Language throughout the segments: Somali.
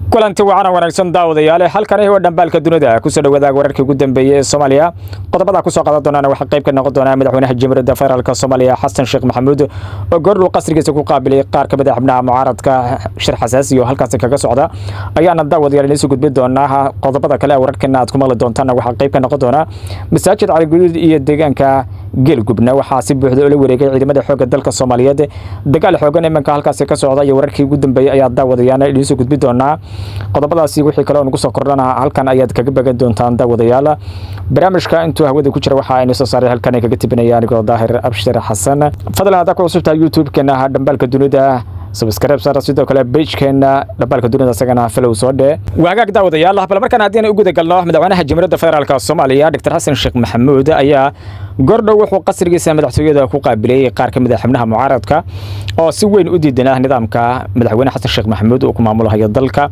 kulanti wacan wanaagsan daawadayaal halkan waa dhanbaalka dunida ku soo dhawaada wararkii ugu dambeeyay ee Soomaaliya qodobada ku soo qaadan doona waxa qayb ka noqon doona madaxweynaha Jamhuuriyadda Federaalka Soomaaliya Xasan Sheekh Maxamuud oo goor qasrigiisa ku qaabilay qaar ka mid ah xubnaha mucaaradka shir xasaasi oo halkaas kaga socda ayaana daawadayaal inoo gudbin doona qodobada kale wararkana aad ku maqli doontaan waxa qayb ka noqon doona masaajid cali guduud iyo deegaanka geelgubna waxa si buuxda oo la wareegay ciidamada xoogga dalka Soomaaliyeed dagaal xoogan imanka halkaas ka socda iyo wararkii ugu dambeeyay ayaa daawadayaal inoo gudbin doona qodobadaasi wixii kale oo nagu soo kordhana halkan ayaad kaga bagan doontaan daawadayaal barnaamijka intuu hawada ku jira waxa aynu soo saaray halkan kaga tibinayaan anigoo Daahir Abshir Xasan fadlan hada ku cusubta YouTube-keena dhanbaalka dunida subscribe sar sidoo kale page-keena dhanbaalka dunida sagana follow soo dhee waagaag daawadayaal bal markaan hadii aan ugu dagalno madaxweynaha Jamhuuriyadda Federaalka Soomaaliya Dr. Xasan Sheekh Maxamuud ayaa gordhow wuxuu qasrigiisa madaxtooyada ku qaabilay qaar ka mid ah xubnaha mucaaradka oo si weyn u diidanaa nidaamka madaxweynaha Xasan Sheekh Maxamuud oo ku maamulayo dalka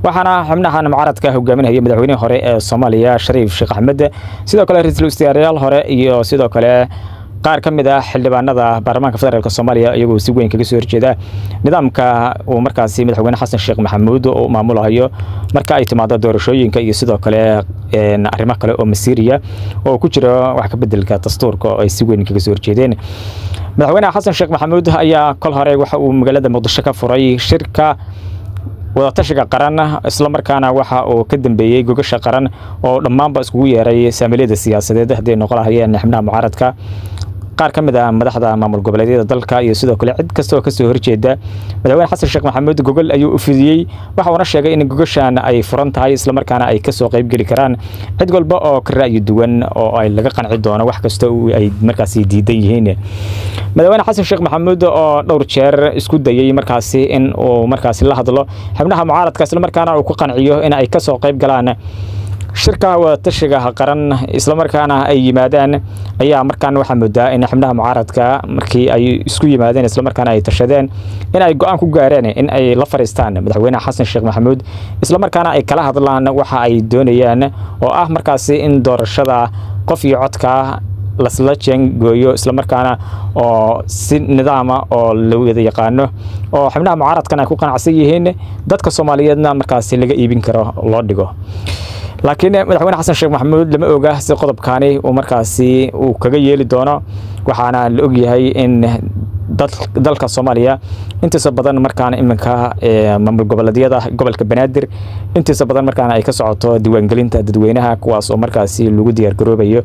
waxaana xubnahan mucaaradka hogaaminaya madaxweynaha hore ee Soomaaliya Shariif Sheekh Axmed sidoo kale ra'iisul wasaarayaal hore iyo sidoo kale qaar ka mid ah xildhibaanada baarlamaanka federaalka Soomaaliya iyagoo si weyn kaga soo horjeeda nidaamka uu markaasi madaxweynaha Xasan Sheekh Maxamuud oo maamulayo marka ay timaado doorashooyinka iyo sidoo kale arrimaha kale oo masiiriya oo ku jira wax ka bedelka dastuurka oo ay si weyn kaga soo horjeedeen madaxweynaha Xasan Sheekh Maxamuud ayaa kol hore waxa uu magaalada Muqdisho ka furay shirka wadatashiga qaran isla markaana waxa uu ka dambeeyay gogasha qaran oo dhamaanba iskugu yeeray saamilada siyaasadeed haddii noqon lahaayeen xubnaha mucaaradka qaar ka mid ah madaxda maamul goboleedyada dalka iyo sidoo kale cid kasta oo ka soo horjeeda madaxweynaha Xasan Sheekh Maxamuud gogol ayuu u fidiyay waxa uu sheegay in gogashan ay furan tahay isla markaana ay ka soo qayb gali karaan cid walba oo ka ra'yi duwan oo ay laga qanci doono wax kasta oo ay markaasi diidan yihiin madaxweynaha Xasan Sheekh Maxamuud oo dhowr jeer isku dayay markaasi in uu markaasi la hadlo xubnaha mucaaradka isla markaana uu ku qanciyo in ay ka soo qayb galaan shirka wadatashiga qaran isla markaana ay yimaadaan ayaa markaan waxa moodaa in xubnaha mucaaradka markii ay isku yimaadeen isla markaana ay tashadeen in ay go'aan ku gaareen in ay la fariistaan madaxweynaha Xasan Sheekh Maxamuud isla markaana ay kala hadlaan waxa ay doonayaan oo ah markaasi in doorashada qof iyo codka lasla jangooyo isla markaana oo si nidaama oo la wada yaqaano oo xubnaha mucaaradkan ay ku qanacsan yihiin dadka Soomaaliyeedna markaasi laga iibin karo loo dhigo laakiin madaxweynaha Xasan Sheekh Maxamuud lama oga si qodobkaani uu markaasi uu kaga yeeli doono waxaana la og yahay in dalka Soomaaliya intiisa badan markaan iminka maamul goboleedyada gobolka Banaadir intiisa badan markaan ay ka socoto diiwaangelinta dadweynaha kuwaas oo markaasi lagu diyaar garoobayo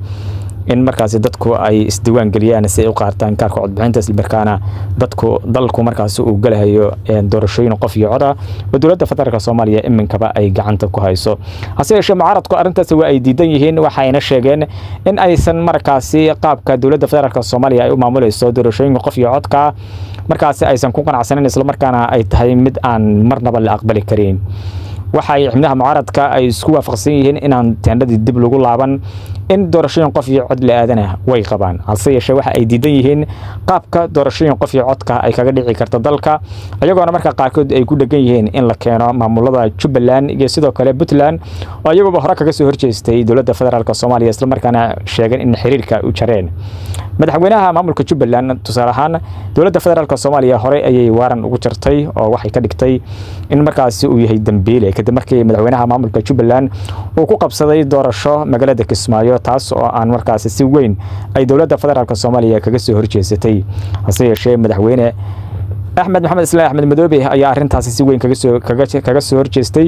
in markaasi dadku ay isdiiwaan galiyaan si ay u qaataan kaarka codbixinta isla markaana dadku dalku markaasi uu galayo doorashooyin qof iyo cod ah oo dawladda federaalka Soomaaliya iminkaba ay gacanta ku hayso hase yeeshee mucaaradku arintaas waa ay diidan yihiin waxayna sheegeen in aysan markaasi qaabka dawladda federaalka Soomaaliya ay u maamulayso doorashooyin qof iyo codka markaasi aysan ku qanacsanin isla markaana ay tahay mid aan marnaba la aqbali karin waxay xubnaha mucaaradka ay isku waafaqsan yihiin inaan teendadii dib lagu laaban in doorashooyin qof iyo cod la aadana way qabaan hase yeeshee waxa ay diidan yihiin qaabka doorashooyin qof iyo codka ay kaga dhici karto dalka ayagoona marka qaarkood ay ku dhagan yihiin in la keeno maamulada Jubbaland iyo sidoo kale Puntland oo iyagu hore kaga soo horjeestay dawladda federaalka Soomaaliya isla markaana sheegeen in xiriirka u jareen madaxweynaha maamulka Jubbaland tusaale ahaan dawladda federaalka Soomaaliya hore ayay waaran ugu jartay oo waxay ka dhigtay in markaasi uu yahay dambiile kadib markii madaxweynaha maamulka Jubbaland uu ku qabsaday doorasho magaalada Kismaayo taas oo aan markaasi si weyn ay dawladda federaalka Soomaaliya kaga soo horjeesatay hase yeeshee madaxweyne Axmed Maxamed Islaam Axmed Madoobe ayaa arintaas si weyn kaga soo horjeestay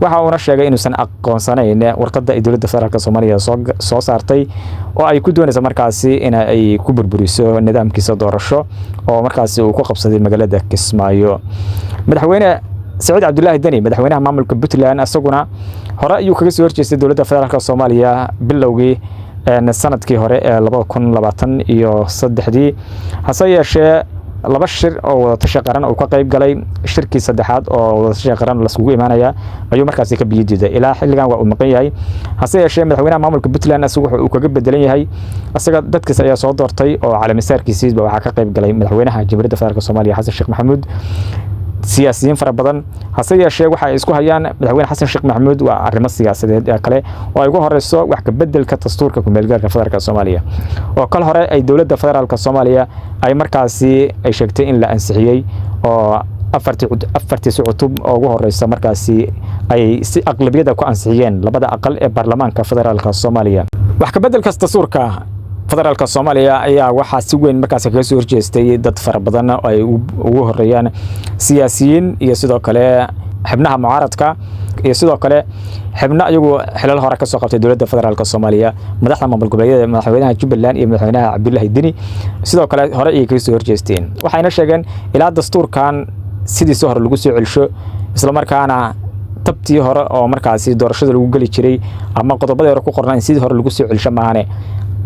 waxa uu sheegay inuusan aqoonsanayn warqadda dawladda federaalka Soomaaliya soo saartay oo ay ku doonayso markaasi in ay ku burburiso nidaamkiisa doorasho oo markaasi uu ku qabsaday magaalada Kismaayo madaxweyne Saciid Cabdullaahi Dani madaxweynaha maamulka Puntland asaguna hore ayuu kaga soo horjeestay dawladda federaalka Soomaaliya bilowgii sanadkii hore ee 2023 hase yeeshee laba shir oo wadatashiga qaran oo ka qayb galay shirkii saddexaad oo wadatashiga qaran la isugu imaanaya ayuu markaasi ka biyadiiday ilaa xilligan waa uu maqan yahay hase yeeshee madaxweynaha maamulka Puntland asagu wuxuu kaga bedelan yahay asaga dadkiisa ayaa soo doortay oo calaamisaarkiisa waxa ka qayb galay madaxweynaha Jamhuuriyadda Federaalka Soomaaliya Xasan Sheekh Maxamuud siyaasiyiin fara badan hase yeeshee waxa ay isku hayaan madaxweyne Xasan Sheekh Maxamuud waa arrimo siyaasadeed kale oo ay ugu horeyso wax ka bedelka dastuurka ku meelgaarka federaalka Soomaaliya oo kal hore ay dawladda federaalka Soomaaliya ay markaasi ay sheegtay in la ansixiyay oo afartii cutub oo ugu horeysa markaasi ay si aqlabiyada ku ansixiyeen labada aqal ee baarlamaanka federaalka Soomaaliya wax ka bedelka dastuurka federaalka Soomaaliya ayaa waxa si weyn markaas kaga soo horjeestay dad fara badan oo ay ugu horeeyaan siyaasiyiin iyo sidoo kale xubnaha mucaaradka iyo sidoo kale xubno ayagu xilal hore ka soo qabtay dawladda federaalka Soomaaliya madaxda maamul goboleedyada madaxweynaha Jubbaland iyo madaxweynaha Cabdullaahi Dini sidoo kale hore ay kaga soo horjeesteen waxayna sheegeen ilaa dastuurkan sidii soo hor lagu soo celsho isla markaana tabtii hore oo markaasi doorashada lagu gali jiray ama qodobada hore ku qornaan sidii hore lagu soo celsho maahane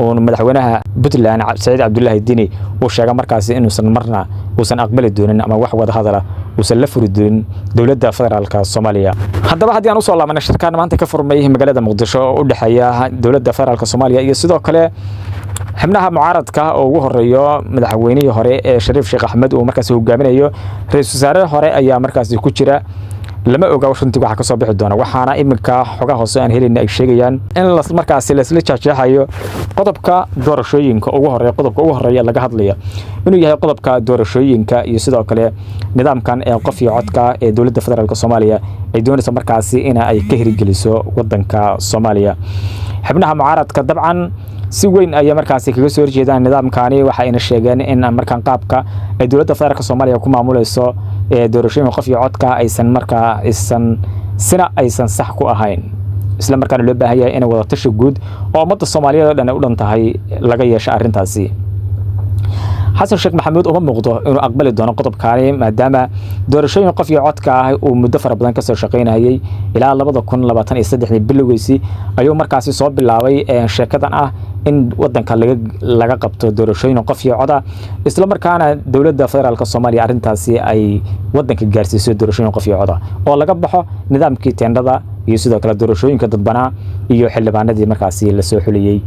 oo madaxweynaha Puntland Saciid Cabdullaahi Dini uu sheegay markaasi inuusan marna uusan aqbali doonin ama wax wada hadal uusan la furi doonin dawladda federaalka Soomaaliya haddaba haddii aan u soo laabano shirkaan maanta ka furmay magaalada Muqdisho oo u dhaxeeya dawladda federaalka Soomaaliya iyo sidoo kale xubnaha mucaaradka oo ugu horeeyo madaxweynihii hore ee Shariif Sheekh Axmed oo markaas hogaaminayo ra'iisul wasaare hore ayaa markaas ku jira lama oga runtii waxa ka soo bixi doona waxaana iminka xogaha hoose aan helin ay sheegayaan in markaas la isla jaajaxayo qodobka doorashooyinka ugu horeeya laga hadlayo inuu yahay qodobka doorashooyinka iyo sidoo kale nidaamkan ee qof iyo codka ee dawladda federaalka Soomaaliya ay doonayso markaasi in ay ka hirgeliso wadanka Soomaaliya xubnaha mucaaradka dabcan si weyn ay markaasi kaga soo horjeedaan nidaamkani waxa ay sheegeen in markaan qaabka ay dawladda federaalka Soomaaliya ku maamulayso ee doorashooyinka qof iyo codka aysan markaa aysan sax ku ahayn isla markaana loo baahan yahay in wada tashi guud oo ummadda Soomaaliyeed oo dhan ay u dhan tahay laga yeesho arintaasi Xasan Sheekh Maxamuud uma muuqdo inuu aqbali doono qodobkaani maadaama doorashooyinka qof iyo codka ah uu muddo fara badan ka soo shaqeynayay ilaa 2023 bilowgiisii ayuu markaasi soo bilaabay sheekadan ah in wadanka laga qabto doorashooyin qof iyo cod ah isla markaana dawladda federaalka Soomaaliya arintaasi ay wadanka gaarsiiso doorashooyin qof iyo cod ah oo laga baxo nidaamkii teendhada iyo sidoo kale doorashooyinka dadbanaa iyo xildhibaanadii markaasi la soo xuliyay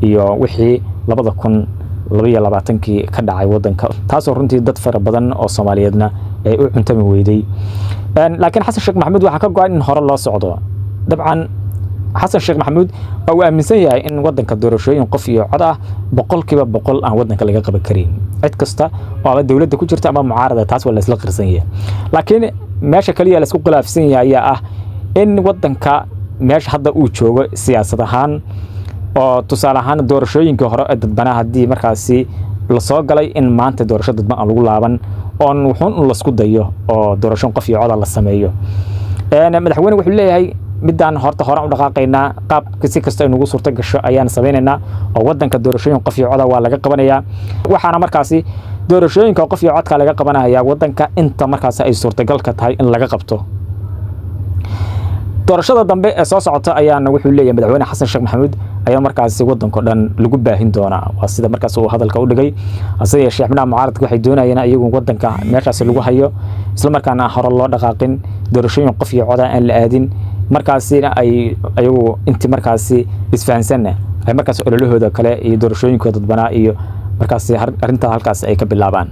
iyo wixii 2022 ka dhacay wadanka taasoo runtii dad fara badan oo Soomaaliyeedna ay u cuntami weyday laakiin Xasan Sheekh Maxamuud waxa ka go'an in hore loo socdo dabcan Xasan Sheekh Maxamuud oo aaminsan yahay in wadanka doorashooyin qof iyo cod ah 100% aan wadanka laga qaban karin cid kasta oo dawladda ku jirta ama mucaarada taas waa la isla qirsan yahay laakiin meesha kaliya la isku khilaafsan yahay ayaa ah in wadanka meesha hadda uu joogo siyaasad ahaan oo tusaale ahaan doorashooyinka hore ee dadbana hadii markaasi la soo galay in maanta doorasho dadban aan lagu laaban oo wuxuun la isku dayo oo doorasho qof iyo cod la sameeyo madaxweyne wuxuu leeyahay midaan horta hore u dhaqaaqayna qaab si kasta inuu suurta gasho ayaan sameeynaa oo wadanka doorashooyin qof iyo cod waa laga qabanaya waxaana markaasi doorashooyinka qof iyo codka laga qabanaya wadanka inta markaas ay suurtagal ka tahay in laga qabto doorashada dambe ee soo socota ayaan wuxuu leeyahay madaxweyne Xasan Sheekh Maxamuud ayaa markaasi wadanka dhan lagu baahin doona waa sida markaas uu hadalka u dhigay asay shacabna mucaaradku waxay doonayeen iyagu wadanka meeshaas lagu hayo isla markaana hore loo dhaqaaqin doorashooyin qof iyo cod aan la aadin markaasina ay ayagu intii markaasi isfahansan ay markaas ololahooda kale iyo doorashooyinkooda dadbanaa iyo markaasi arinta halkaas ay ka bilaabaan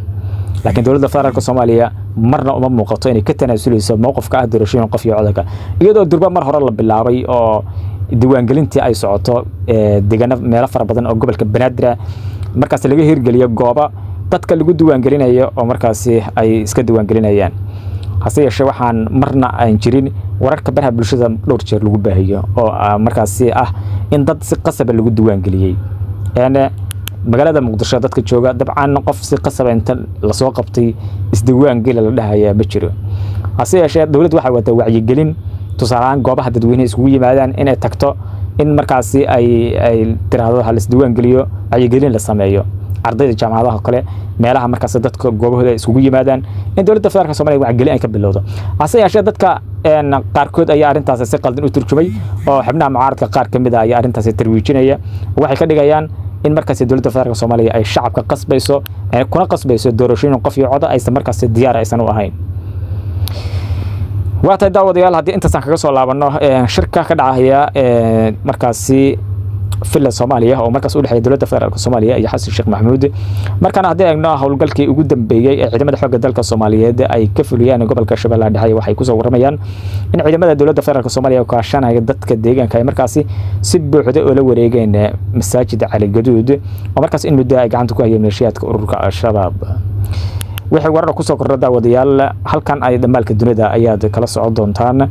laakiin dawladda federaalka Soomaaliya marna uma muuqato inay ka tanaasuleyso mowqifka ah doorashooyin qof iyo codka iyadoo durba mar hore la bilaabay oo diiwaangelintii ay socoto deegaano meelo fara badan oo gobolka Banaadir markaas laga hirgeliyo gooba dadka lagu diiwaangelinayo oo markaasi ay iska diiwaangelinayaan hase yeeshee waxaan marna aan jirin wararka baraha bulshada dhowr jeer lagu baahiyo oo markaasi ah in dad si qasab lagu diiwaangeliyay magaalada Muqdisho dadka jooga dabcan qof si qasab inta la soo qabtay isdiiwaangel la dhahayaa ma jiro hase yeeshee dawladdu waxay wada wacyigelin tusaalaan goobaha dadweynaha isugu yimaadaan in ay tagto in markaasi ay tiraahdo hal isdiiwaangeliyo wacyigelin la sameeyo ardayda jaamacadaha kale meelaha markaas dadka goobahooda isugu yimaadaan in dawladda federaalka Soomaaliya wacyigelin ay ka bilowdo hase yeeshee dadka qaarkood ayaa arintaas si qaldan u turjumay oo xubnaha mucaaradka qaar kamid ah ayaa arintaas tarwiijinaya waxay ka dhigayaan in markaas dawladda federaalka Soomaaliya ay shacabka qasbayso kuna qasbayso doorashooyin qof iyo cod aysan markaas diyaar aysan u ahayn waata daawadayaal hadii intaas kaga soo laabano shirka ka dhacaya markaasi filla Soomaaliya oo markaas u dhaxay dawladda federaalka Soomaaliya iyo Xasan Sheekh Maxamuud markaan hadii eegno hawlgalkii ugu dambeeyay ee ciidamada xoogga dalka Soomaaliyeed ay ka fuliyeen gobolka Shabeellaha Dhexe waxay ku soo waramayaan in ciidamada dawladda federaalka Soomaaliya ka kaashanaya dadka deegaanka ay markaasi si buuxda oo la wareegeen masaajid Cali Gaduud oo markaas in muddo ay gacanta ku hayeen maleeshiyadka ururka Al-Shabaab wixii warar ku soo kordha daawadayaal halkan ay dambaalka dunida ayaad kala socon doontaan